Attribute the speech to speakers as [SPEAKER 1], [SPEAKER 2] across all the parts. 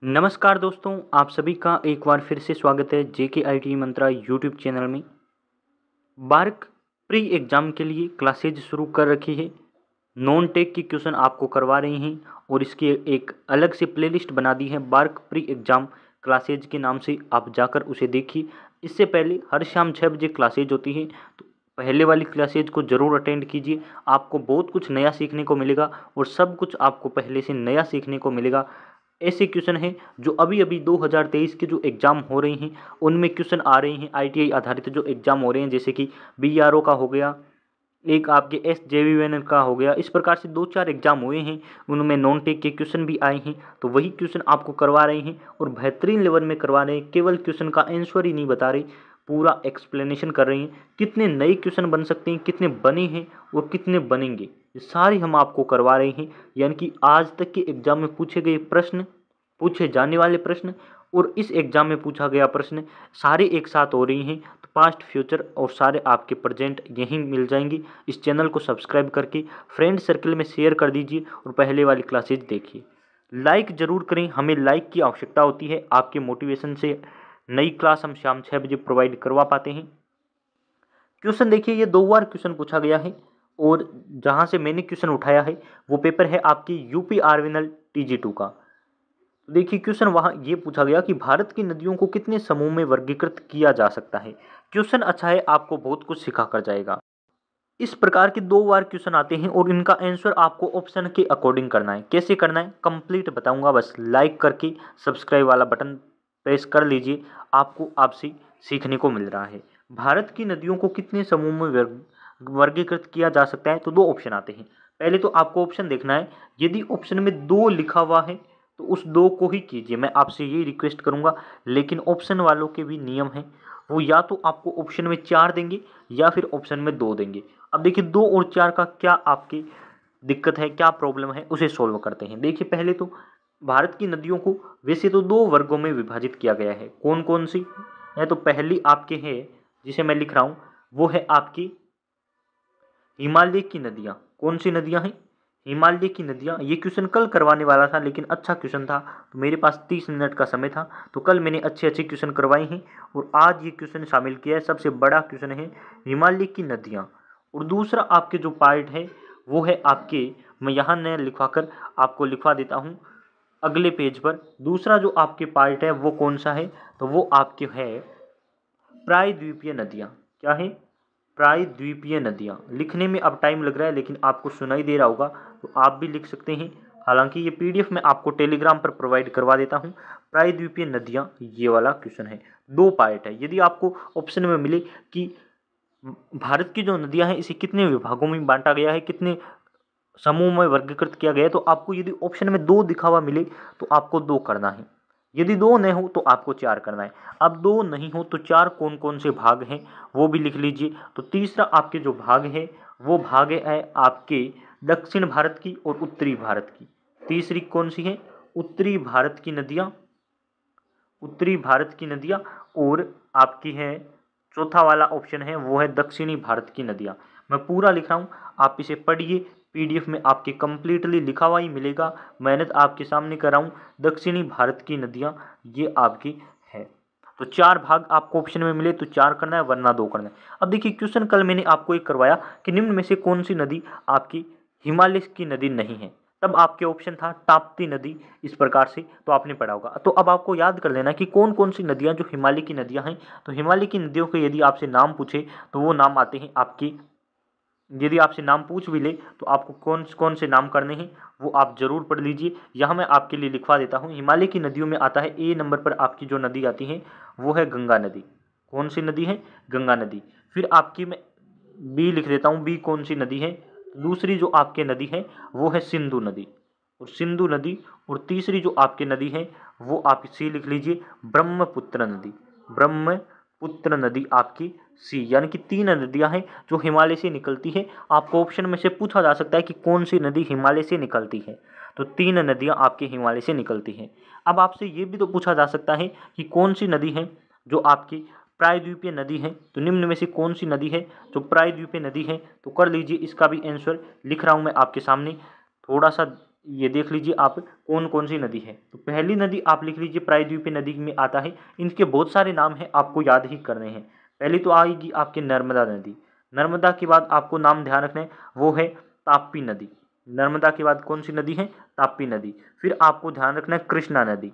[SPEAKER 1] नमस्कार दोस्तों, आप सभी का एक बार फिर से स्वागत है जेके आईटी मंत्रा यूट्यूब चैनल में। बार्क प्री एग्ज़ाम के लिए क्लासेज शुरू कर रखी है। नॉन टेक की क्वेश्चन आपको करवा रहे हैं और इसकी एक अलग से प्लेलिस्ट बना दी है बार्क प्री एग्ज़ाम क्लासेज के नाम से। आप जाकर उसे देखिए। इससे पहले हर शाम 6 बजे क्लासेज होती है, तो पहले वाली क्लासेज को ज़रूर अटेंड कीजिए। आपको बहुत कुछ नया सीखने को मिलेगा और सब कुछ आपको पहले से नया सीखने को मिलेगा। ऐसे क्वेश्चन हैं जो अभी 2023 के जो एग्ज़ाम हो रहे हैं उनमें क्वेश्चन आ रहे हैं। आईटीआई आधारित जो एग्ज़ाम हो रहे हैं, जैसे कि बीआरओ का हो गया, एक आपके एसजेवीएन का हो गया, इस प्रकार से 2-4 एग्ज़ाम हुए हैं, उनमें नॉन टेक के क्वेश्चन भी आए हैं। तो वही क्वेश्चन आपको करवा रहे हैं और बेहतरीन लेवल में करवा रहे हैं। केवल क्वेश्चन का आंसर ही नहीं बता रहे, पूरा एक्सप्लेनेशन कर रहे हैं। कितने नए क्वेश्चन बन सकते हैं, कितने बने हैं और कितने बनेंगे, ये सारे हम आपको करवा रहे हैं। यानी कि आज तक के एग्ज़ाम में पूछे गए प्रश्न, पूछे जाने वाले प्रश्न और इस एग्ज़ाम में पूछा गया प्रश्न सारे एक साथ हो रही हैं। तो पास्ट, फ्यूचर और सारे आपके प्रेजेंट यहीं मिल जाएंगे। इस चैनल को सब्सक्राइब करके फ्रेंड सर्कल में शेयर कर दीजिए और पहले वाली क्लासेज देखिए। लाइक ज़रूर करें, हमें लाइक की आवश्यकता होती है। आपके मोटिवेशन से नई क्लास हम शाम 6 बजे प्रोवाइड करवा पाते हैं। क्वेश्चन देखिए, ये 2 बार क्वेश्चन पूछा गया है और जहाँ से मैंने क्वेश्चन उठाया है वो पेपर है आपकी यूपी आर्विनल TG2 का। देखिए क्वेश्चन वहाँ ये पूछा गया कि भारत की नदियों को कितने समूह में वर्गीकृत किया जा सकता है। क्वेश्चन अच्छा है, आपको बहुत कुछ सिखा कर जाएगा। इस प्रकार के 2 बार क्वेश्चन आते हैं और इनका आंसर आपको ऑप्शन के अकॉर्डिंग करना है। कैसे करना है कंप्लीट बताऊंगा, बस लाइक करके सब्सक्राइब वाला बटन प्रेस कर लीजिए। आपको आपसे सीखने को मिल रहा है। भारत की नदियों को कितने समूह में वर्गीकृत किया जा सकता है, तो 2 ऑप्शन आते हैं। पहले तो आपको ऑप्शन देखना है। यदि ऑप्शन में 2 लिखा हुआ है तो उस 2 को ही कीजिए, मैं आपसे ये रिक्वेस्ट करूंगा। लेकिन ऑप्शन वालों के भी नियम हैं, वो या तो आपको ऑप्शन में 4 देंगे या फिर ऑप्शन में 2 देंगे। अब देखिए 2 और 4 का क्या आपकी दिक्कत है, क्या प्रॉब्लम है, उसे सॉल्व करते हैं। देखिए पहले तो भारत की नदियों को वैसे तो 2 वर्गों में विभाजित किया गया है। कौन कौन सी है, तो पहली आपके है जिसे मैं लिख रहा हूँ, वो है आपकी हिमालय की नदियाँ। कौन सी नदियाँ हैं, हिमालय की नदियाँ। ये क्वेश्चन कल करवाने वाला था लेकिन अच्छा क्वेश्चन था, तो मेरे पास 30 मिनट का समय था, तो कल मैंने अच्छे अच्छे क्वेश्चन करवाए हैं और आज ये क्वेश्चन शामिल किया है। सबसे बड़ा क्वेश्चन है हिमालय की नदियाँ। और दूसरा आपके जो पार्ट है वो है आपके, मैं यहाँ न लिखवा कर आपको लिखवा देता हूँ अगले पेज पर। दूसरा जो आपके पार्ट है वो कौन सा है, तो वो आपके है प्रायद्वीपीय नदियाँ। क्या है, प्रायद्वीपीय नदियाँ। लिखने में अब टाइम लग रहा है लेकिन आपको सुनाई दे रहा होगा, तो आप भी लिख सकते हैं। हालांकि ये PDF मैं आपको टेलीग्राम पर प्रोवाइड करवा देता हूँ। प्रायद्वीपीय नदियाँ, ये वाला क्वेश्चन है। 2 पार्ट है। यदि आपको ऑप्शन में मिले कि भारत की जो नदियाँ हैं इसे कितने विभागों में बांटा गया है, कितने समूह में वर्गीकृत किया गया है, तो आपको यदि ऑप्शन में 2 दिखा हुआ मिले तो आपको 2 करना है। यदि 2 नहीं हो तो आपको 4 करना है। अब 2 नहीं हो तो 4 कौन कौन से भाग हैं वो भी लिख लीजिए। तो तीसरा आपके जो भाग है वो भाग है आपके दक्षिण भारत की और उत्तरी भारत की। तीसरी कौन सी है, उत्तरी भारत की नदियाँ, उत्तरी भारत की नदियाँ। और आपकी है चौथा वाला ऑप्शन है वो है दक्षिणी भारत की नदियाँ। मैं पूरा लिख रहा हूँ, आप इसे पढ़िए। PDF में आपके कंप्लीटली लिखा हुआ ही मिलेगा, मेहनत आपके सामने कर रहा हूँ। दक्षिणी भारत की नदियाँ ये आपकी है। तो 4 भाग आपको ऑप्शन में मिले तो 4 करना है, वरना 2 करना है। अब देखिए क्वेश्चन कल मैंने आपको एक करवाया कि निम्न में से कौन सी नदी आपकी हिमालय की नदी नहीं है। तब आपके ऑप्शन था ताप्ती नदी, इस प्रकार से, तो आपने पढ़ा होगा। तो अब आपको याद कर लेना कि कौन कौन सी नदियाँ जो हिमालय की नदियाँ हैं। तो हिमालय की नदियों के यदि आपसे नाम पूछे तो वो नाम आते हैं आपकी, यदि आपसे नाम पूछ भी ले तो आपको कौन कौन से नाम करने हैं वो आप जरूर पढ़ लीजिए। यहाँ मैं आपके लिए लिखवा देता हूँ। हिमालय की नदियों में आता है A नंबर पर आपकी जो नदी आती है वो है गंगा नदी। कौन सी नदी है, गंगा नदी। फिर आपकी मैं B लिख देता हूँ, B कौन सी नदी है, दूसरी जो आपके नदी है वो है सिंधु नदी, और सिंधु नदी। और तीसरी जो आपकी नदी है वो आप C लिख लीजिए, ब्रह्मपुत्र नदी। ब्रह्मपुत्र नदी आपकी C। यानी कि 3 नदियां हैं जो हिमालय से निकलती है। आपको ऑप्शन में से पूछा जा सकता है कि कौन सी नदी हिमालय से निकलती है, तो 3 नदियां आपके हिमालय से निकलती हैं। अब आपसे ये भी तो पूछा जा सकता है कि कौन सी नदी है जो आपकी प्रायद्वीपीय नदी है, तो निम्न में से कौन सी नदी है जो प्रायद्वीपीय नदी है। तो कर लीजिए, इसका भी आंसर लिख रहा हूँ मैं आपके सामने। थोड़ा सा ये देख लीजिए आप कौन कौन सी नदी है। तो पहली नदी आप लिख लीजिए प्रायद्वीपीय नदी में आता है। इनके बहुत सारे नाम हैं, आपको याद ही करने हैं। पहली तो आएगी आपकी नर्मदा नदी। नर्मदा के बाद आपको नाम ध्यान रखना है, वो है ताप्ती नदी। नर्मदा के बाद कौन सी नदी है? ताप्ती नदी। फिर आपको ध्यान रखना है कृष्णा नदी।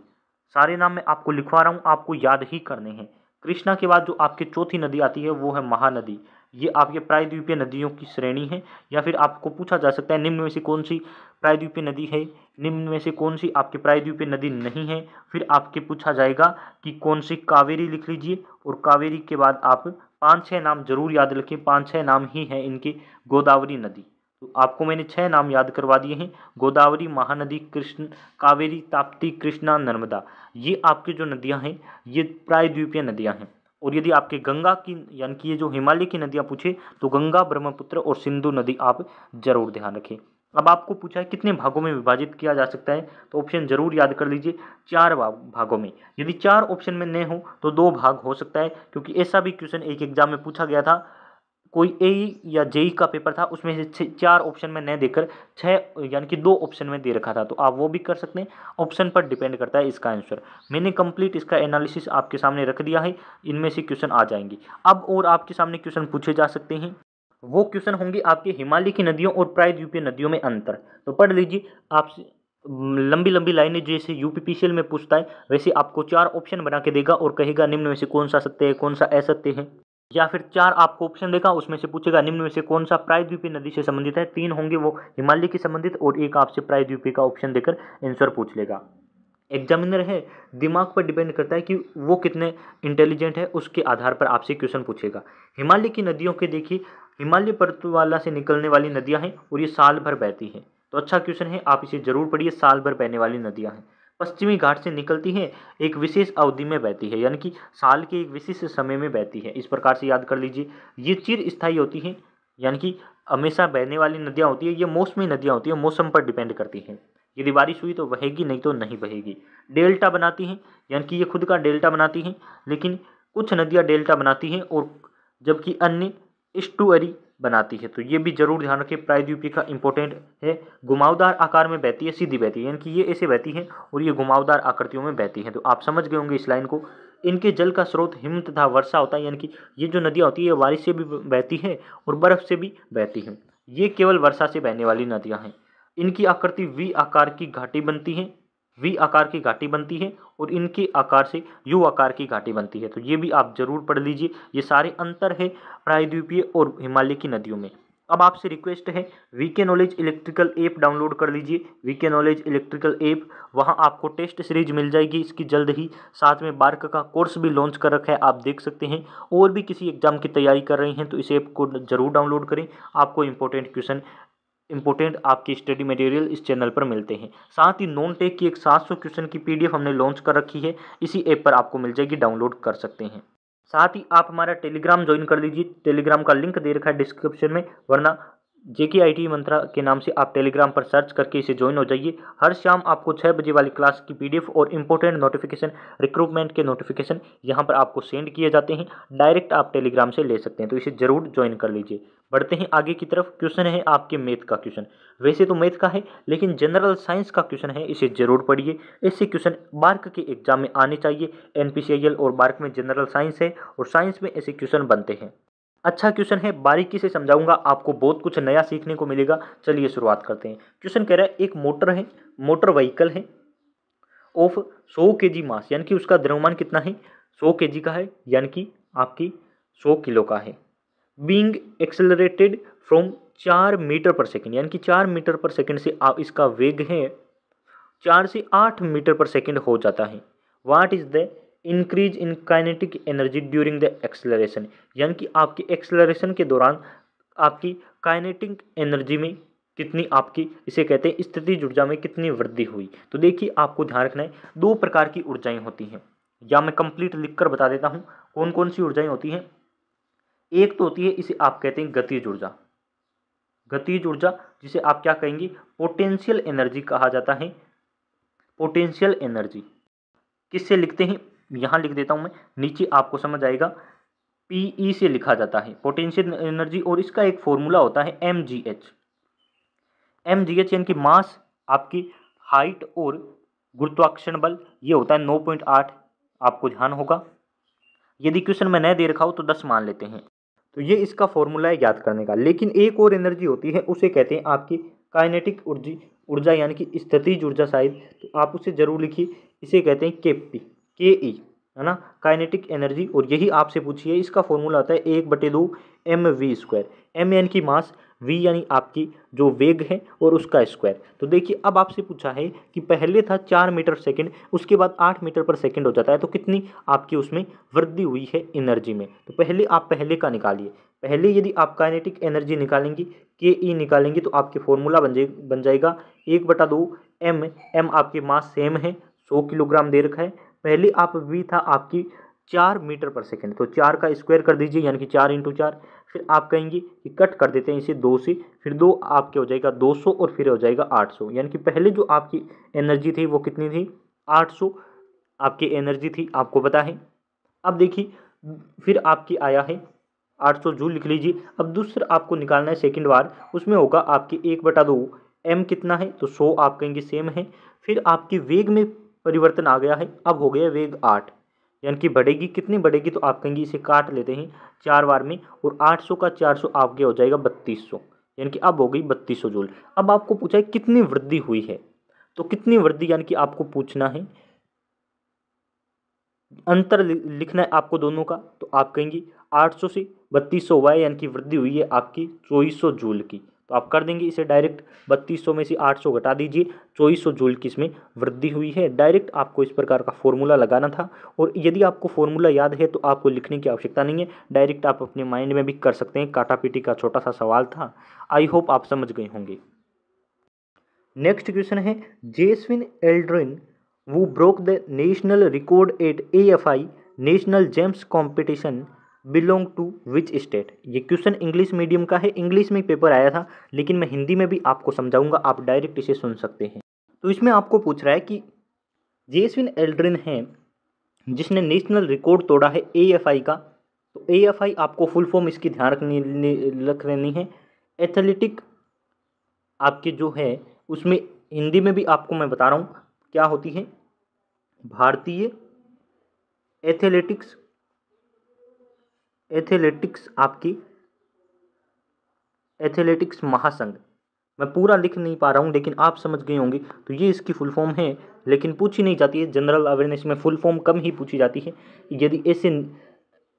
[SPEAKER 1] सारे नाम मैं आपको लिखवा रहा हूँ, आपको याद ही करने हैं। कृष्णा के बाद जो आपकी चौथी नदी आती है वो है महानदी। ये आपके प्रायद्वीपीय नदियों की श्रेणी है। या फिर आपको पूछा जा सकता है निम्न में से कौन सी प्रायद्वीपीय नदी है, निम्न में से कौन सी आपकी प्रायद्वीपीय नदी नहीं है। फिर आपके पूछा जाएगा कि कौन सी, कावेरी लिख लीजिए। और कावेरी के बाद आप 5-6 नाम जरूर याद रखें, 5-6 नाम ही हैं इनके। गोदावरी नदी, तो आपको मैंने 6 नाम याद करवा दिए हैं। गोदावरी, महानदी, कृष्ण, कावेरी, ताप्ती, कृष्णा, नर्मदा। ये आपकी जो नदियां हैं ये प्रायद्वीपीय नदियां हैं। और यदि आपके गंगा की, यानी कि ये जो हिमालय की नदियां पूछे, तो गंगा, ब्रह्मपुत्र और सिंधु नदी आप जरूर ध्यान रखें। अब आपको पूछा है कितने भागों में विभाजित किया जा सकता है, तो ऑप्शन जरूर याद कर लीजिए, 4 भागों में। यदि 4 ऑप्शन में न हो तो 2 भाग हो सकता है, क्योंकि ऐसा भी क्वेश्चन एक एग्जाम में पूछा गया था। कोई ए या जेई का पेपर था, उसमें से 4 ऑप्शन में न देकर 6 यानी कि 2 ऑप्शन में दे रखा था। तो आप वो भी कर सकते हैं, ऑप्शन पर डिपेंड करता है इसका आंसर। मैंने कंप्लीट इसका एनालिसिस आपके सामने रख दिया है, इनमें से क्वेश्चन आ जाएंगे। अब और आपके सामने क्वेश्चन पूछे जा सकते हैं, वो क्वेश्चन होंगे आपके हिमालय की नदियों और प्रायद्वीपीय नदियों में अंतर। तो पढ़ लीजिए। आपसे लंबी लंबी लाइनें जैसे यूपीपीसीएल में पूछता है, वैसे आपको 4 ऑप्शन बना के देगा और कहेगा निम्न में से कौन सा सत्य है, कौन सा असत्य है। या फिर 4 आपको ऑप्शन देगा, उसमें से पूछेगा निम्न में से कौन सा प्रायद्वीपीय नदी से संबंधित है। 3 होंगे वो हिमालय के संबंधित, और एक आपसे प्रायद्वीपीय का ऑप्शन देकर आंसर पूछ लेगा। एग्जामिनर है, दिमाग पर डिपेंड करता है कि वो कितने इंटेलिजेंट है, उसके आधार पर आपसे क्वेश्चन पूछेगा। हिमालय की नदियों के देखिए, हिमालय पर्वतमाला से निकलने वाली नदियां हैं और ये साल भर बहती हैं। तो अच्छा क्वेश्चन है, आप इसे जरूर पढ़िए। साल भर बहने वाली नदियां हैं, पश्चिमी घाट से निकलती हैं, एक विशेष अवधि में बहती है, यानी कि साल के एक विशिष्ट समय में बहती है। इस प्रकार से याद कर लीजिए। ये चिर स्थायी होती हैं, यानी कि हमेशा बहने वाली नदियां होती है। ये मौसमी नदियां होती हैं, मौसम पर डिपेंड करती हैं। यदि बारिश हुई तो बहेगी, नहीं तो नहीं बहेगी। डेल्टा बनाती हैं, यानी कि ये खुद का डेल्टा बनाती हैं, लेकिन कुछ नदियां डेल्टा बनाती हैं और जबकि अन्य एस्टुअरी बनाती है। तो ये भी जरूर ध्यान रखें, प्रायद्वीपीय का इंपॉर्टेंट है। घुमावदार आकार में बहती है, सीधी बहती है, यानी कि ये ऐसे बहती है और ये घुमावदार आकृतियों में बहती है। तो आप समझ गए होंगे इस लाइन को। इनके जल का स्रोत हिम तथा वर्षा होता है, यानी कि ये जो नदियाँ होती है ये बारिश से भी बहती है और बर्फ से भी बहती हैं। ये केवल वर्षा से बहने वाली नदियाँ हैं। इनकी आकृति वी आकार की घाटी बनती है, वी आकार की घाटी बनती है, और इनके आकार से यू आकार की घाटी बनती है। तो ये भी आप जरूर पढ़ लीजिए। ये सारे अंतर है प्रायद्वीपीय और हिमालय की नदियों में। अब आपसे रिक्वेस्ट है, VK knowledge electrical app download कर लीजिए। वीके नॉलेज इलेक्ट्रिकल ऐप, वहाँ आपको टेस्ट सीरीज मिल जाएगी इसकी जल्द ही। साथ में बार्क का कोर्स भी लॉन्च कर रखा है, आप देख सकते हैं। और भी किसी एग्जाम की तैयारी कर रहे हैं तो इस ऐप को जरूर डाउनलोड करें। आपको इंपॉर्टेंट क्वेश्चन, इंपॉर्टेंट आपकी स्टडी मटेरियल इस चैनल पर मिलते हैं। साथ ही नॉन टेक की एक 700 क्वेश्चन की पीडीएफ हमने लॉन्च कर रखी है, इसी ऐप पर आपको मिल जाएगी, डाउनलोड कर सकते हैं। साथ ही आप हमारा टेलीग्राम ज्वाइन कर लीजिए। टेलीग्राम का लिंक दे रखा है डिस्क्रिप्शन में, वरना JKIT मंत्रा के नाम से आप टेलीग्राम पर सर्च करके इसे ज्वाइन हो जाइए। हर शाम आपको 6 बजे वाली क्लास की पीडीएफ और इंपॉर्टेंट नोटिफिकेशन, रिक्रूटमेंट के नोटिफिकेशन यहाँ पर आपको सेंड किए जाते हैं। डायरेक्ट आप टेलीग्राम से ले सकते हैं, तो इसे जरूर ज्वाइन कर लीजिए। बढ़ते हैं आगे की तरफ। क्वेश्चन है आपके मैथ का क्वेश्चन। वैसे तो मैथ का है, लेकिन जनरल साइंस का क्वेश्चन है, इसे जरूर पढ़िए। ऐसे क्वेश्चन बार्क के एग्जाम में आने चाहिए। NPCIL और बार्क में जनरल साइंस है और साइंस में ऐसे क्वेश्चन बनते हैं। अच्छा क्वेश्चन है, बारीकी से समझाऊंगा, आपको बहुत कुछ नया सीखने को मिलेगा। चलिए शुरुआत करते हैं। क्वेश्चन कह रहा है, एक मोटर है, मोटर व्हीकल है ऑफ 100 kg मास, यानी कि उसका द्रव्यमान कितना है, 100 kg का है, यानी कि आपकी 100 किलो का है। बीइंग एक्सेलरेटेड फ्रॉम 4 मीटर पर सेकेंड, यानी कि 4 मीटर पर सेकेंड से आप इसका वेग है 4 से 8 मीटर पर सेकेंड हो जाता है। What is the increase in kinetic energy during the acceleration, यानी कि आपकी एक्सेलरेशन के दौरान आपकी काइनेटिक एनर्जी में कितनी, आपकी इसे कहते हैं स्थितिज ऊर्जा में कितनी वृद्धि हुई। तो देखिए आपको ध्यान रखना है, 2 प्रकार की ऊर्जाएं होती हैं, या मैं कंप्लीट लिखकर बता देता हूं कौन कौन सी ऊर्जाएं होती हैं। एक तो होती है, इसे आप कहते हैं गतिज ऊर्जा। गतिज ऊर्जा जिसे आप क्या कहेंगे, पोटेंशियल एनर्जी कहा जाता है। पोटेंशियल एनर्जी किससे लिखते हैं, यहाँ लिख देता हूँ मैं, नीचे आपको समझ आएगा। PE से लिखा जाता है पोटेंशियल एनर्जी, और इसका एक फॉर्मूला होता है mgh। mgh यानी कि मास आपकी हाइट और गुरुत्वाकर्षण बल ये होता है 9.8, आपको ध्यान होगा। यदि क्वेश्चन में न दे रखा हो तो 10 मान लेते हैं। तो ये इसका फॉर्मूला है याद करने का। लेकिन एक और एनर्जी होती है, उसे कहते हैं आपकी काइनेटिक ऊर्जा यानी कि स्थितिज ऊर्जा शायद, तो आप उसे जरूर लिखिए। इसे कहते हैं के ई, है ना, काइनेटिक एनर्जी। और यही आपसे पूछिए, इसका फॉर्मूला होता है 1/2 mv²। m यानी कि मास, v यानी आपकी जो वेग है और उसका स्क्वायर। तो देखिए अब आपसे पूछा है कि पहले था 4 मीटर सेकंड, उसके बाद 8 मीटर पर सेकंड हो जाता है, तो कितनी आपकी उसमें वृद्धि हुई है एनर्जी में। तो पहले आप पहले का निकालिए। पहले यदि आप काइनेटिक एनर्जी निकालेंगे, के ई निकालेंगे, तो आपके फॉर्मूला बन जाएगा 1/2 m आपके मास सेम है, 100 किलोग्राम दे रखा है। पहले आप v था आपकी 4 मीटर पर सेकंड, तो 4 का स्क्वायर कर दीजिए यानी कि 4 × 4। फिर आप कहेंगे कि कट कर देते हैं इसे 2 से, फिर 2 आपके हो जाएगा 200 और फिर हो जाएगा 800। यानी कि पहले जो आपकी एनर्जी थी वो कितनी थी, 800 आपकी एनर्जी थी, आपको पता है। अब देखिए फिर आपकी आया है 800 जूल, लिख लीजिए। अब दूसरा आपको निकालना है सेकंड बार, उसमें होगा आपकी 1/2 m कितना है, तो 100 आप कहेंगे सेम है। फिर आपकी वेग में परिवर्तन आ गया है, अब हो गया वेग 8, यानी कि बढ़ेगी, कितनी बढ़ेगी, तो आप कहेंगे इसे काट लेते हैं 4 बार में, और 800 का 400 आपके हो जाएगा 3200, यानी कि अब हो गई 3200 जूल। अब आपको पूछा है कितनी वृद्धि हुई है, तो कितनी वृद्धि यानी कि आपको पूछना है, अंतर लिखना है आपको दोनों का। तो आप कहेंगे 800 से 3200 हुआ है, यानी कि वृद्धि हुई है आपकी 2400 जूल की। तो आप कर देंगे इसे डायरेक्ट, 3200 में से 800 घटा दीजिए, 2400 जूल की इसमें वृद्धि हुई है। डायरेक्ट आपको इस प्रकार का फॉर्मूला लगाना था। और यदि आपको फॉर्मूला याद है तो आपको लिखने की आवश्यकता नहीं है, डायरेक्ट आप अपने माइंड में भी कर सकते हैं। काटापीटी का छोटा सा सवाल था, आई होप आप समझ गए होंगे। नेक्स्ट क्वेश्चन है, Jeswin Aldrin who broke the national record at AFI national games competition belong to which state. ये क्वेश्चन इंग्लिश मीडियम का है, इंग्लिश में पेपर आया था, लेकिन मैं हिंदी में भी आपको समझाऊंगा, आप डायरेक्ट इसे सुन सकते हैं। तो इसमें आपको पूछ रहा है कि जेसविन एल्ड्रिन है जिसने नेशनल रिकॉर्ड तोड़ा है AFI का। तो AFI आपको फुल फॉर्म इसकी ध्यान रख लेनी है। एथलेटिक आपकी जो है उसमें हिंदी में भी आपको मैं बता रहा हूँ क्या होती है, भारतीय एथलेटिक्स आपकी एथलेटिक्स महासंघ। मैं पूरा लिख नहीं पा रहा हूँ लेकिन आप समझ गए होंगे। तो ये इसकी फुल फॉर्म है, लेकिन पूछी नहीं जाती है। जनरल अवेयरनेस में फुल फॉर्म कम ही पूछी जाती है। यदि ऐसे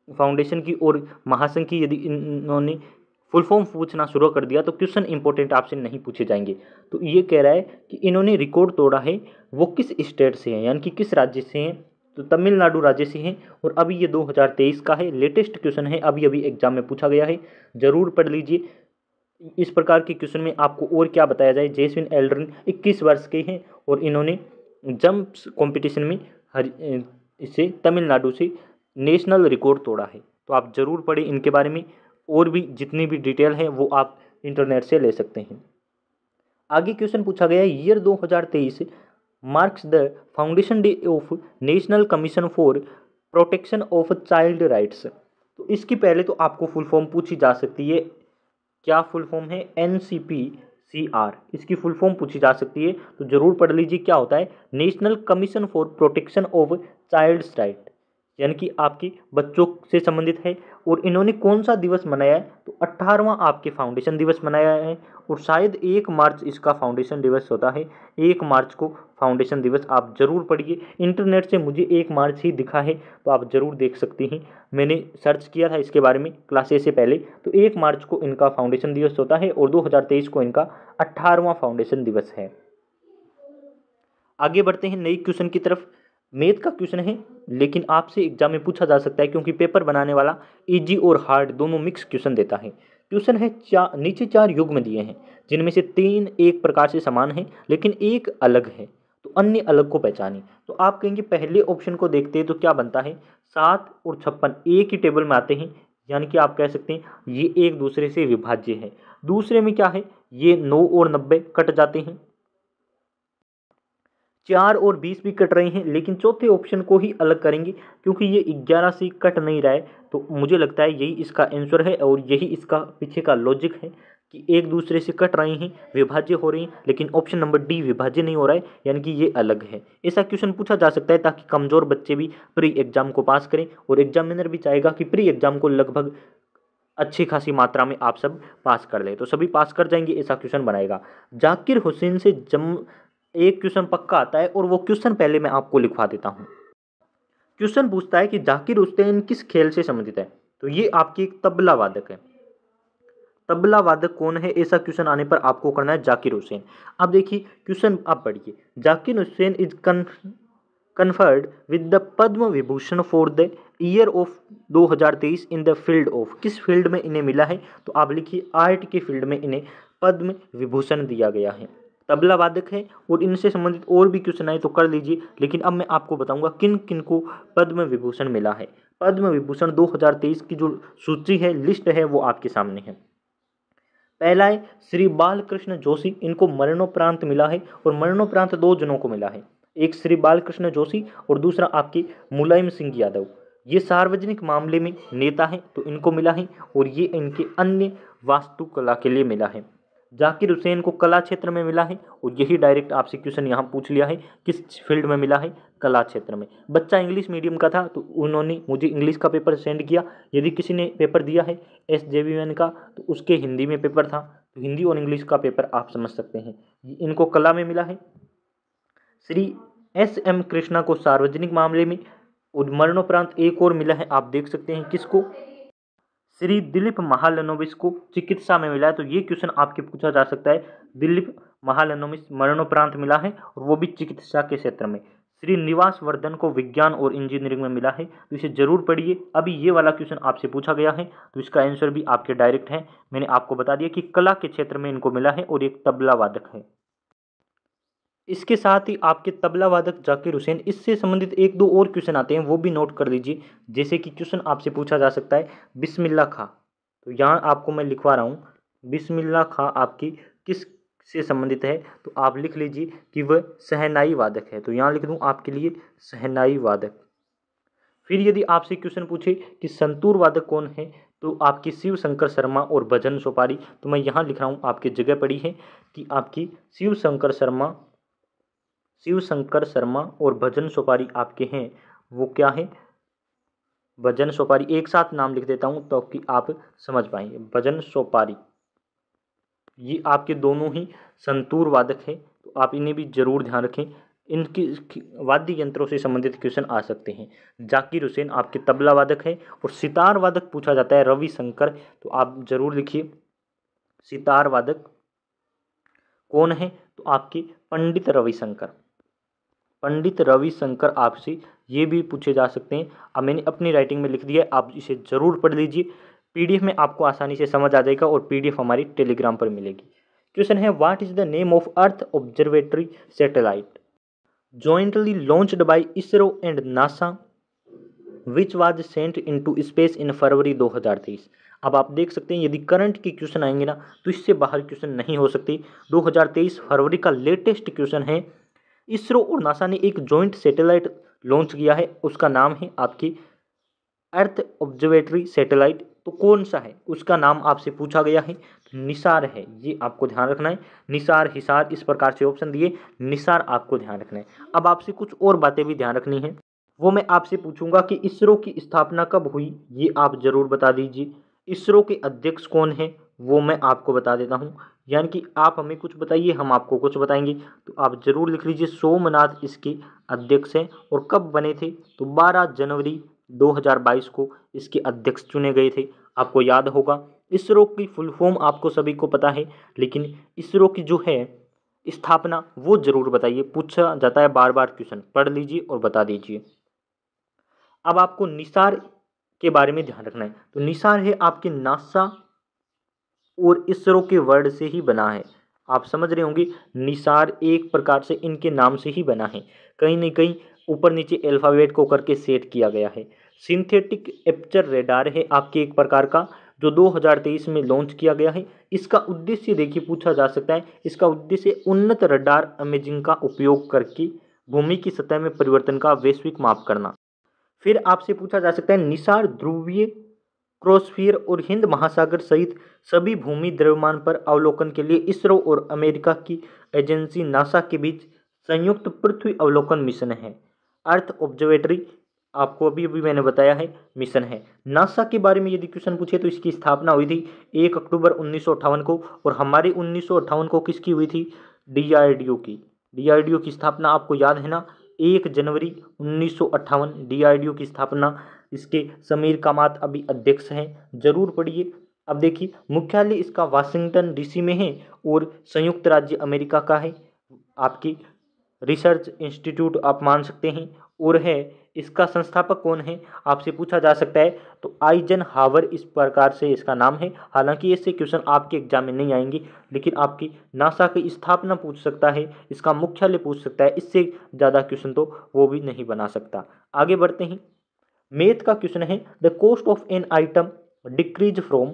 [SPEAKER 1] फाउंडेशन की और महासंघ की यदि इन्होंने फुल फॉर्म पूछना शुरू कर दिया तो क्वेश्चन इंपॉर्टेंट आपसे नहीं पूछे जाएंगे। तो ये कह रहा है कि इन्होंने रिकॉर्ड तोड़ा है, वो किस स्टेट से हैं, यानी कि किस राज्य से हैं। तो तमिलनाडु राज्य से हैं, और अभी ये 2023 का है, लेटेस्ट क्वेश्चन है, अभी अभी एग्जाम में पूछा गया है, जरूर पढ़ लीजिए। इस प्रकार के क्वेश्चन में आपको और क्या बताया जाए, जेसविन एल्ड्रिन 21 वर्ष के हैं और इन्होंने जंप्स कंपटीशन में इसे तमिलनाडु से नेशनल रिकॉर्ड तोड़ा है। तो आप जरूर पढ़ें इनके बारे में, और भी जितनी भी डिटेल है वो आप इंटरनेट से ले सकते हैं। आगे क्वेश्चन पूछा गया है, year 2023 marks the foundation day of national commission for protection of child rights. तो इसकी पहले तो आपको फुल फॉर्म पूछी जा सकती है, क्या फुल फॉर्म है, NCPCR, इसकी फुल फॉर्म पूछी जा सकती है। तो जरूर पढ़ लीजिए क्या होता है, national commission for protection of child's right, यानी कि आपकी बच्चों से संबंधित है। और इन्होंने कौन सा दिवस मनाया है, तो 18वां आपके फाउंडेशन दिवस मनाया है, और शायद 1 मार्च इसका फाउंडेशन दिवस होता है। 1 मार्च को फाउंडेशन दिवस, आप जरूर पढ़िए। इंटरनेट से मुझे 1 मार्च ही दिखा है, तो आप जरूर देख सकती हैं, मैंने सर्च किया था इसके बारे में क्लासेस से पहले। तो 1 मार्च को इनका फाउंडेशन दिवस होता है और 2023 को इनका 18वां फाउंडेशन दिवस है। आगे बढ़ते हैं नई क्वेश्चन की तरफ। मैथ का क्वेश्चन है, लेकिन आपसे एग्जाम में पूछा जा सकता है क्योंकि पेपर बनाने वाला इजी और हार्ड दोनों मिक्स क्वेश्चन देता है। क्वेश्चन है, नीचे 4 युग्म दिए हैं जिनमें से 3 एक प्रकार से समान हैं लेकिन एक अलग है, तो अन्य अलग को पहचानिए। तो आप कहेंगे पहले ऑप्शन को देखते हैं तो क्या बनता है, 7 और 56 एक ही टेबल में आते हैं, यानी कि आप कह सकते हैं ये एक दूसरे से विभाज्य है। दूसरे में क्या है, ये 9 और 90 कट जाते हैं, 4 और 20 भी कट रहे हैं, लेकिन चौथे ऑप्शन को ही अलग करेंगे क्योंकि ये 11 से कट नहीं रहा है। तो मुझे लगता है यही इसका आंसर है और यही इसका पीछे का लॉजिक है। कि एक दूसरे से कट रही हैं, विभाज्य हो रही हैं, लेकिन ऑप्शन नंबर डी विभाज्य नहीं हो रहा है, यानी कि ये अलग है। ऐसा क्वेश्चन पूछा जा सकता है ताकि कमज़ोर बच्चे भी प्री एग्जाम को पास करें, और एग्जामिनर भी चाहेगा कि प्री एग्जाम को लगभग अच्छी खासी मात्रा में आप सब पास कर लें, तो सभी पास कर जाएंगे, ऐसा क्वेश्चन बनाएगा। जाकिर हुसैन से एक क्वेश्चन पक्का आता है, और वो क्वेश्चन पहले मैं आपको लिखवा देता हूँ। क्वेश्चन पूछता है कि जाकिर हुसैन किस खेल से संबंधित है, तो ये आपकी एक तबला वादक है। तबला वादक कौन है, ऐसा क्वेश्चन आने पर आपको करना है जाकिर हुसैन। अब देखिए क्वेश्चन आप पढ़िए, Zakir Hussain is conferred with the Padma Vibhushan for the year of 2023 in the field of, किस फील्ड में इन्हें मिला है, तो आप लिखिए आर्ट के फील्ड में इन्हें पद्म विभूषण दिया गया है। तबला वादक है, और इनसे संबंधित और भी क्वेश्चन आए तो कर लीजिए, लेकिन अब मैं आपको बताऊंगा किन किन को पद्म विभूषण मिला है। पद्म विभूषण 2023 की जो सूची है, लिस्ट है, वो आपके सामने है। पहला है श्री बालकृष्ण जोशी, इनको मरणोपरांत मिला है, और मरणोपरांत 2 जनों को मिला है, एक श्री बालकृष्ण जोशी और दूसरा आपके मुलायम सिंह यादव। ये सार्वजनिक मामले में नेता हैं, तो इनको मिला है, और ये इनके अन्य वास्तुकला के लिए मिला है। जाकिर हुसैन को कला क्षेत्र में मिला है, और यही डायरेक्ट आपसे क्वेश्चन यहाँ पूछ लिया है, किस फील्ड में मिला है, कला क्षेत्र में। बच्चा इंग्लिश मीडियम का था, तो उन्होंने मुझे इंग्लिश का पेपर सेंड किया। यदि किसी ने पेपर दिया है SJVN का, तो उसके हिंदी में पेपर था, तो हिंदी और इंग्लिश का पेपर आप समझ सकते हैं। इनको कला में मिला है। श्री SM कृष्णा को सार्वजनिक मामले में, और मरणोपरांत एक और मिला है, आप देख सकते हैं किसको, श्री दिलीप महालनोबिस को चिकित्सा में मिला है। तो ये क्वेश्चन आपके पूछा जा सकता है, दिलीप महालनोबिस मरणोपरांत मिला है, और वो भी चिकित्सा के क्षेत्र में। श्री निवास वर्धन को विज्ञान और इंजीनियरिंग में मिला है, तो इसे जरूर पढ़िए। अभी ये वाला क्वेश्चन आपसे पूछा गया है, तो इसका आंसर भी आपके डायरेक्ट है। मैंने आपको बता दिया कि कला के क्षेत्र में इनको मिला है, और एक तबला वादक है। इसके साथ ही आपके तबला वादक जाकिर हुसैन, इससे संबंधित एक दो और क्वेश्चन आते हैं, वो भी नोट कर लीजिए। जैसे कि क्वेश्चन आपसे पूछा जा सकता है बिस्मिल्लाह खां, तो यहाँ आपको मैं लिखवा रहा हूँ, बिस्मिल्लाह खां आपकी किस से संबंधित है, तो आप लिख लीजिए कि वह शहनाई वादक है। तो यहाँ लिख दूँ आपके लिए शहनाई वादक। फिर यदि आपसे क्वेश्चन पूछे कि संतूर वादक कौन है, तो आपकी शिव शंकर शर्मा और भजन सोपारी। तो मैं यहाँ लिख रहा हूँ, आपकी जगह पड़ी है कि आपकी शिव शंकर शर्मा और भजन सोपारी आपके हैं, वो क्या है, भजन सोपारी। एक साथ नाम लिख देता हूँ तो कि आप समझ पाएंगे। भजन सोपारी, ये आपके दोनों ही संतूर वादक हैं, तो आप इन्हें भी जरूर ध्यान रखें। इनकी वाद्य यंत्रों से संबंधित क्वेश्चन आ सकते हैं। जाकिर हुसैन आपके तबला वादक है, और सितार वादक पूछा जाता है रविशंकर, तो आप जरूर लिखिए सितार वादक कौन है, तो आपके पंडित रविशंकर। पंडित रविशंकर आपसे ये भी पूछे जा सकते हैं। अब मैंने अपनी राइटिंग में लिख दिया है, आप इसे ज़रूर पढ़ लीजिए। PDF में आपको आसानी से समझ आ जाएगा, और PDF हमारी टेलीग्राम पर मिलेगी। क्वेश्चन है, what is the name of earth observatory satellite jointly launched by ISRO and NASA which was sent into space in फरवरी 2023। अब आप देख सकते हैं, यदि करंट के क्वेश्चन आएंगे ना, तो इससे बाहर क्वेश्चन नहीं हो सकते। 2023 फरवरी का लेटेस्ट क्वेश्चन है। इसरो और नासा ने एक जॉइंट सैटेलाइट लॉन्च किया है, उसका नाम है आपकी अर्थ ऑब्जर्वेटरी सैटेलाइट। तो कौन सा है, उसका नाम आपसे पूछा गया है, निसार है। ये आपको ध्यान रखना है, निसार हिसार इस प्रकार से ऑप्शन दिए, निसार आपको ध्यान रखना है। अब आपसे कुछ और बातें भी ध्यान रखनी है, वो मैं आपसे पूछूंगा कि इसरो की स्थापना कब हुई, ये आप जरूर बता दीजिए। इसरो के अध्यक्ष कौन है, वो मैं आपको बता देता हूँ। यानी कि आप हमें कुछ बताइए, हम आपको कुछ बताएंगे, तो आप जरूर लिख लीजिए सोमनाथ इसके अध्यक्ष हैं। और कब बने थे, तो 12 जनवरी 2022 को इसके अध्यक्ष चुने गए थे, आपको याद होगा। इसरो की फुल फॉर्म आपको सभी को पता है, लेकिन इसरो की जो है स्थापना वो जरूर बताइए, पूछा जाता है बार बार क्वेश्चन, पढ़ लीजिए और बता दीजिए। अब आपको निसार के बारे में ध्यान रखना है, तो निसार है आपके नासा और इसरो के वर्ड से ही बना है। आप समझ रहे होंगे, निसार एक प्रकार से इनके नाम से ही बना है, कहीं न कहीं ऊपर नीचे अल्फ़ाबेट को करके सेट किया गया है। सिंथेटिक एपर्चर रेडार है आपके एक प्रकार का, जो 2023 में लॉन्च किया गया है। इसका उद्देश्य देखिए पूछा जा सकता है, इसका उद्देश्य उन्नत रडार इमेजिंग का उपयोग करके भूमि की सतह में परिवर्तन का वैश्विक माप करना। फिर आपसे पूछा जा सकता है निसार ध्रुवीय क्रोस्फियर और हिंद महासागर सहित सभी भूमि द्रव्यमान पर अवलोकन के लिए इसरो और अमेरिका की एजेंसी नासा के बीच संयुक्त पृथ्वी अवलोकन मिशन है। अर्थ ऑब्जर्वेटरी आपको अभी अभी मैंने बताया है मिशन है। नासा के बारे में यदि क्वेश्चन पूछे तो इसकी स्थापना हुई थी 1 अक्टूबर 1958 को, और हमारे 1958 को किसकी हुई थी? डीआरडीओ की। डीआरडीओ की स्थापना आपको याद है ना, 1 जनवरी 1958 डीआरडीओ की स्थापना। इसके समीर कामत अभी अध्यक्ष हैं, जरूर पढ़िए। अब देखिए मुख्यालय इसका वाशिंगटन डीसी में है और संयुक्त राज्य अमेरिका का है। आपकी रिसर्च इंस्टीट्यूट आप मान सकते हैं, और है इसका संस्थापक कौन है आपसे पूछा जा सकता है, तो आइजनहावर इस प्रकार से इसका नाम है। हालांकि इससे क्वेश्चन आपके एग्जाम में नहीं आएंगे, लेकिन आपकी नासा की स्थापना पूछ सकता है, इसका मुख्यालय पूछ सकता है, इससे ज़्यादा क्वेश्चन तो वो भी नहीं बना सकता। आगे बढ़ते हैं। मैथ का क्वेश्चन है, the cost of an item decrease from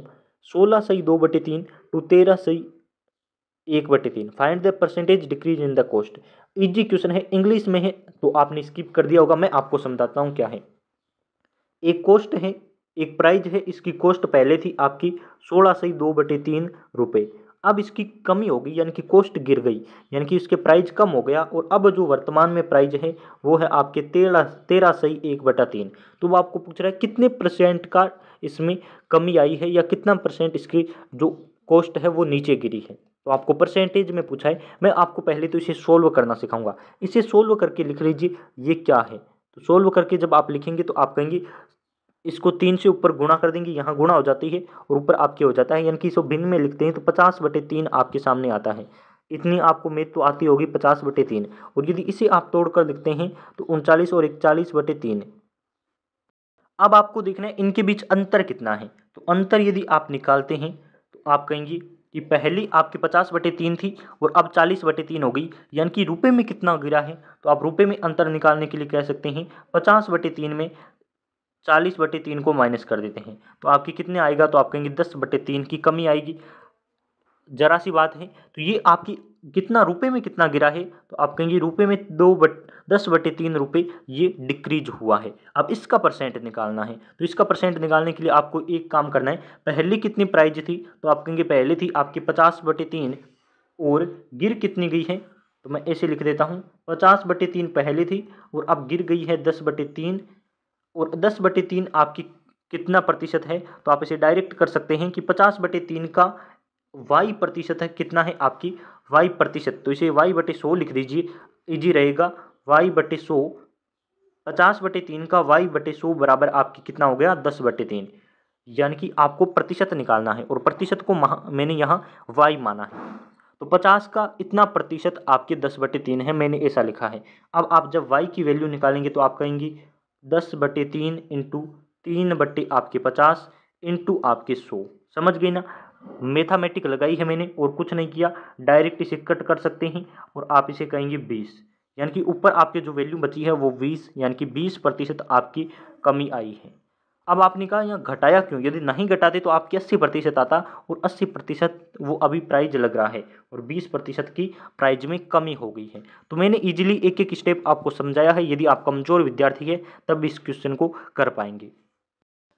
[SPEAKER 1] 16/2/3 to 13/1/3, find the percentage decrease in the cost. Easy question है, इंग्लिश में है तो आपने स्किप कर दिया होगा, मैं आपको समझाता हूँ क्या है। एक कॉस्ट है, एक प्राइज है, इसकी कॉस्ट पहले थी आपकी 16/2/3 रुपये। अब इसकी कमी हो गई, यानी कि कॉस्ट गिर गई, यानी कि इसके प्राइस कम हो गया, और अब जो वर्तमान में प्राइस है वो है आपके 13/1/3। तो वो आपको पूछ रहा है कितने परसेंट का इसमें कमी आई है, या कितना परसेंट इसकी जो कॉस्ट है वो नीचे गिरी है। तो आपको परसेंटेज में पूछा है। मैं आपको पहले तो इसे सोल्व करना सिखाऊंगा। इसे सोल्व करके लिख लीजिए ये क्या है। तो सोल्व करके जब आप लिखेंगे तो आप कहेंगे इसको 3 से ऊपर गुणा कर देंगे, यहाँ गुणा हो जाती है और ऊपर आपके हो जाता है, यानी कि इसको भिन्न में लिखते हैं तो 50/3 आपके सामने आता है। इतनी आपको मैथ तो आती होगी, 50/3। और यदि इसे आप तोड़कर लिखते हैं तो 39 और 41/3। अब आपको देखना है इनके बीच अंतर कितना है। तो अंतर यदि आप निकालते हैं तो आप कहेंगे कि पहली आपकी 50/3 थी और अब 40/3 हो गई, यानी कि रुपए में कितना गिरा है। तो आप रुपए में अंतर निकालने के लिए कह सकते हैं 50/3 में 40/3 को माइनस कर देते हैं, तो आपकी कितने आएगा, तो आप कहेंगे 10/3 की कमी आएगी। जरा सी बात है। तो ये आपकी कितना रुपए में कितना गिरा है, तो आप कहेंगे रुपए में 10/3 रुपये ये डिक्रीज हुआ है। अब इसका परसेंट निकालना है, तो इसका परसेंट निकालने के लिए आपको एक काम करना है। पहले कितनी प्राइस थी, तो आप कहेंगे पहले थी आपकी 50/3 और गिर कितनी गई है, तो मैं ऐसे लिख देता हूँ 50/3 पहले थी और अब गिर गई है 10/3। और 10/3 आपकी कितना प्रतिशत है, तो आप इसे डायरेक्ट कर सकते हैं कि 50/3 का y प्रतिशत है, कितना है आपकी y प्रतिशत। तो इसे y/100 लिख दीजिए, इजी रहेगा। y/100, 50/3 का y/100 बराबर आपकी कितना हो गया, 10/3। यानी कि आपको प्रतिशत निकालना है और प्रतिशत को मैंने यहाँ y माना है। तो 50 का इतना प्रतिशत आपके 10/3 है, मैंने ऐसा लिखा है। अब आप जब y की वैल्यू निकालेंगे तो आप कहेंगे 10/3 इंटू 3 आपके 50 इंटू आपके 100। समझ गई ना, मैथमेटिक लगाई है मैंने और कुछ नहीं किया। डायरेक्ट इसे कट कर सकते हैं और आप इसे कहेंगे 20, यानी कि ऊपर आपके जो वैल्यू बची है वो 20, यानी कि 20% आपकी कमी आई है। अब आपने कहा यहाँ घटाया क्यों, यदि नहीं घटाते तो आपके 80% आता, और 80% वो अभी प्राइज लग रहा है और 20% की प्राइज में कमी हो गई है। तो मैंने इजीली एक एक स्टेप आपको समझाया है। यदि आप कमजोर विद्यार्थी है तब इस क्वेश्चन को कर पाएंगे।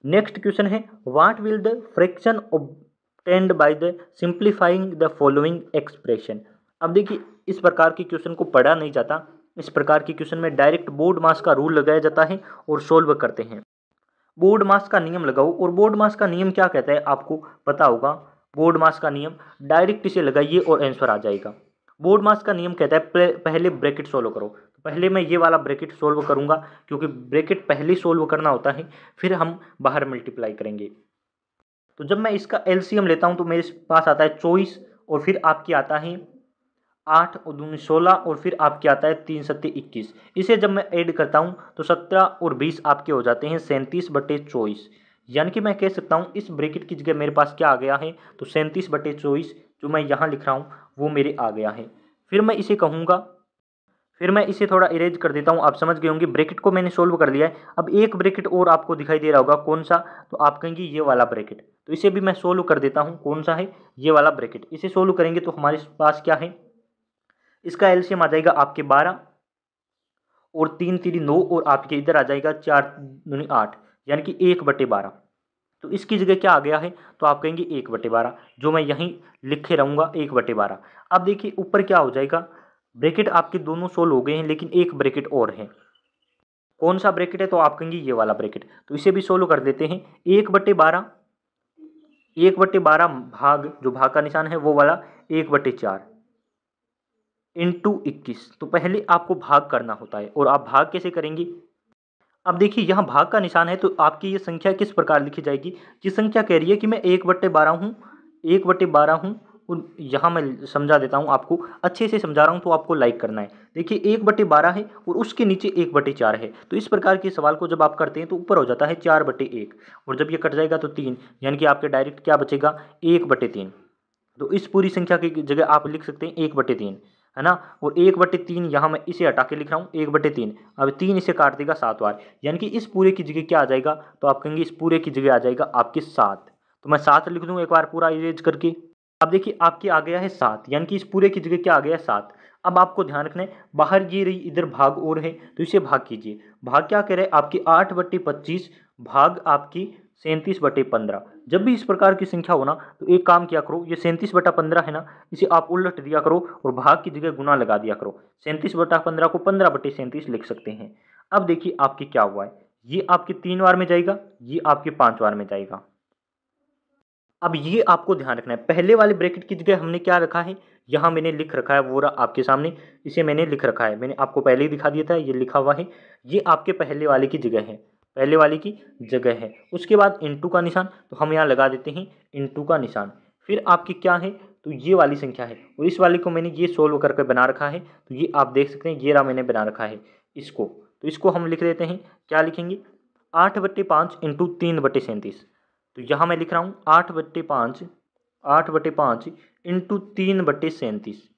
[SPEAKER 1] नेक्स्ट क्वेश्चन है, what will the fraction obtained by the simplifying the following expression. अब देखिए इस प्रकार के क्वेश्चन को पढ़ा नहीं जाता। इस प्रकार के क्वेश्चन में डायरेक्ट बोर्ड मास का रूल लगाया जाता है और सोल्व करते हैं। बोर्ड मास का नियम लगाओ, और बोर्ड मास का नियम क्या कहता है आपको पता होगा। बोर्ड मास का नियम डायरेक्ट इसे लगाइए और आंसर आ जाएगा। बोर्ड मास का नियम कहता है पहले ब्रैकेट सोल्व करो। तो पहले मैं ये वाला ब्रैकेट सोल्व करूंगा, क्योंकि ब्रैकेट पहले सोल्व करना होता है, फिर हम बाहर मल्टीप्लाई करेंगे। तो जब मैं इसका एलसीएम लेता हूं तो मेरे पास आता है 24, और फिर आपकी आता है 8 और 2 16, और फिर आपके आता है 3 7 21। इसे जब मैं ऐड करता हूं तो 17 और 20 आपके हो जाते हैं 37/24। यानी कि मैं कह सकता हूं इस ब्रैकेट की जगह मेरे पास क्या आ गया है, तो 37/24 जो मैं यहाँ लिख रहा हूँ वो मेरे आ गया है। फिर मैं इसे कहूँगा, फिर मैं इसे थोड़ा इरेज कर देता हूँ। आप समझ गए होंगे, ब्रैकेट को मैंने सोल्व कर लिया है। अब एक ब्रैकेट और आपको दिखाई दे रहा होगा, कौन सा, तो आप कहेंगे ये वाला ब्रैकेट। तो इसे भी मैं सोल्व कर देता हूँ, कौन सा है, ये वाला ब्रैकेट। इसे सोल्व करेंगे तो हमारे पास क्या है, इसका एलसीएम आ जाएगा आपके 12 और 3 3 9, और आपके इधर आ जाएगा 4 दूनी 8, यानी कि 1/12। तो इसकी जगह क्या आ गया है, तो आप कहेंगे 1/12, जो मैं यहीं लिखे रहूँगा 1/12। अब देखिए ऊपर क्या हो जाएगा, ब्रैकेट आपके दोनों सोल्व हो गए हैं, लेकिन एक ब्रैकेट और है। कौन सा ब्रैकेट है, तो आप कहेंगे ये वाला ब्रैकेट। तो इसे भी सोल्व कर देते हैं। 1/12, 1/12 भाग, जो भाग का निशान है वो वाला 1/4 इंटू 21। तो पहले आपको भाग करना होता है, और आप भाग कैसे करेंगे। अब देखिए यहाँ भाग का निशान है, तो आपकी ये संख्या किस प्रकार लिखी जाएगी। ये संख्या कह रही है कि मैं 1/12 हूँ, 1/12 हूँ। और यहाँ मैं समझा देता हूँ आपको, अच्छे से समझा रहा हूँ तो आपको लाइक करना है। देखिए 1/12 है और उसके नीचे 1/4 है। तो इस प्रकार के सवाल को जब आप करते हैं तो ऊपर हो जाता है 4/1, और जब ये कट जाएगा तो 3, यानी कि आपके डायरेक्ट क्या बचेगा, 1/3। तो इस पूरी संख्या की जगह आप लिख सकते हैं 1/3, है ना। और 1/3 यहाँ मैं इसे हटा के लिख रहा हूँ 1/3। अब 3 इसे काट देगा 7 बार, यानी कि इस पूरे की जगह क्या आ जाएगा, तो आप कहेंगे इस पूरे की जगह आ जाएगा आपके 7। तो मैं 7 लिख दूँ एक बार पूरा इरेज करके। अब देखिए आपके आ गया है 7, यानी कि इस पूरे की जगह क्या आ गया है, 7। अब आपको ध्यान रखना है, बाहर ये रही, इधर भाग और है, तो इसे भाग कीजिए। भाग क्या कह रहे हैं, आपकी 8/25 भाग आपकी 37/15। जब भी इस प्रकार की संख्या हो ना, तो एक काम किया करो, ये 37/15 है ना, इसे आप उलट दिया करो और भाग की जगह गुना लगा दिया करो। 37/15 को 15/37 लिख सकते हैं। अब देखिए आपके क्या हुआ है, ये आपके 3 बार में जाएगा, ये आपके 5 बार में जाएगा। अब ये आपको ध्यान रखना है, पहले वाले ब्रैकेट की जगह हमने क्या रखा है, यहाँ मैंने लिख रखा है, वो रहा आपके सामने, इसे मैंने लिख रखा है, मैंने आपको पहले ही दिखा दिया था, ये लिखा हुआ है, ये आपके पहले वाले की जगह है, पहले वाले की जगह है। उसके बाद इंटू का निशान, तो हम यहाँ लगा देते हैं इंटू का निशान। फिर आपकी क्या है, तो ये वाली संख्या है, और इस वाली को मैंने ये सोल्व करके बना रखा है, तो ये आप देख सकते हैं, ये रहा मैंने बना रखा है इसको। तो इसको हम लिख देते हैं, क्या लिखेंगे, 8/5 इंटू 3/37। तो यहाँ मैं लिख रहा हूँ 8/5 इंटू 3/37।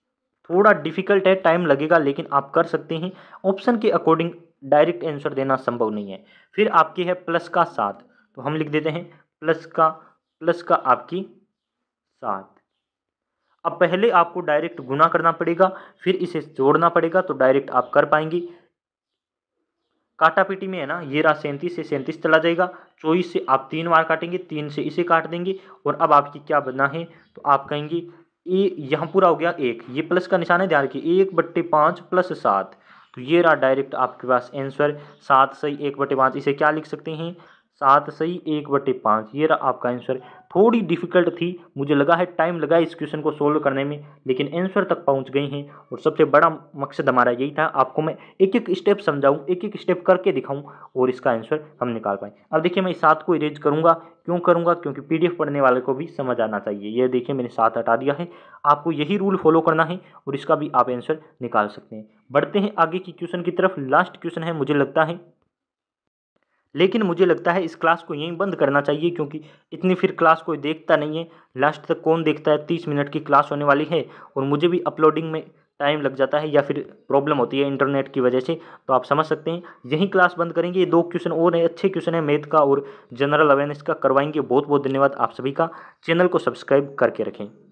[SPEAKER 1] थोड़ा डिफिकल्ट है, टाइम लगेगा, लेकिन आप कर सकते हैं। ऑप्शन के अकॉर्डिंग डायरेक्ट आंसर देना संभव नहीं है। फिर आपकी है प्लस का 7, तो हम लिख देते हैं प्लस का आपकी 7। अब पहले आपको डायरेक्ट गुना करना पड़ेगा, फिर इसे जोड़ना पड़ेगा, तो डायरेक्ट आप कर पाएंगे। काटापीटी में है ना, ये रहा 37 से 37 चला जाएगा, 24 से आप 3 बार काटेंगे, 3 से इसे काट देंगे, और अब आपकी क्या बना है, तो आप कहेंगे ये यहाँ पूरा हो गया 1, ये प्लस का निशान है, ध्यान रखिए, 1/5 प्लस 7। तो ये रहा डायरेक्ट आपके पास आंसर, 7 सही 1/5। इसे क्या लिख सकते हैं, 7 सही 1/5। ये रहा आपका आंसर। थोड़ी डिफिकल्ट थी, मुझे लगा है टाइम लगा इस क्वेश्चन को सोल्व करने में, लेकिन आंसर तक पहुंच गए हैं। और सबसे बड़ा मकसद हमारा यही था, आपको मैं एक एक स्टेप समझाऊं, एक एक स्टेप करके दिखाऊं, और इसका आंसर हम निकाल पाएँ। अब देखिए मैं इस 7 को इरेज करूंगा, क्यों करूंगा, क्योंकि PDF पढ़ने वाले को भी समझ आना चाहिए। ये देखिए मैंने 7 हटा दिया है। आपको यही रूल फॉलो करना है, और इसका भी आप आंसर निकाल सकते हैं। बढ़ते हैं आगे की क्वेश्चन की तरफ। लास्ट क्वेश्चन है मुझे लगता है, लेकिन मुझे लगता है इस क्लास को यहीं बंद करना चाहिए, क्योंकि इतनी फिर क्लास कोई देखता नहीं है। लास्ट तक कौन देखता है, 30 मिनट की क्लास होने वाली है, और मुझे भी अपलोडिंग में टाइम लग जाता है, या फिर प्रॉब्लम होती है इंटरनेट की वजह से। तो आप समझ सकते हैं, यहीं क्लास बंद करेंगे। ये 2 क्वेश्चन और हैं, अच्छे क्वेश्चन है, मैथ का और जनरल अवेयरनेस का करवाएंगे। बहुत बहुत धन्यवाद आप सभी का। चैनल को सब्सक्राइब करके रखें।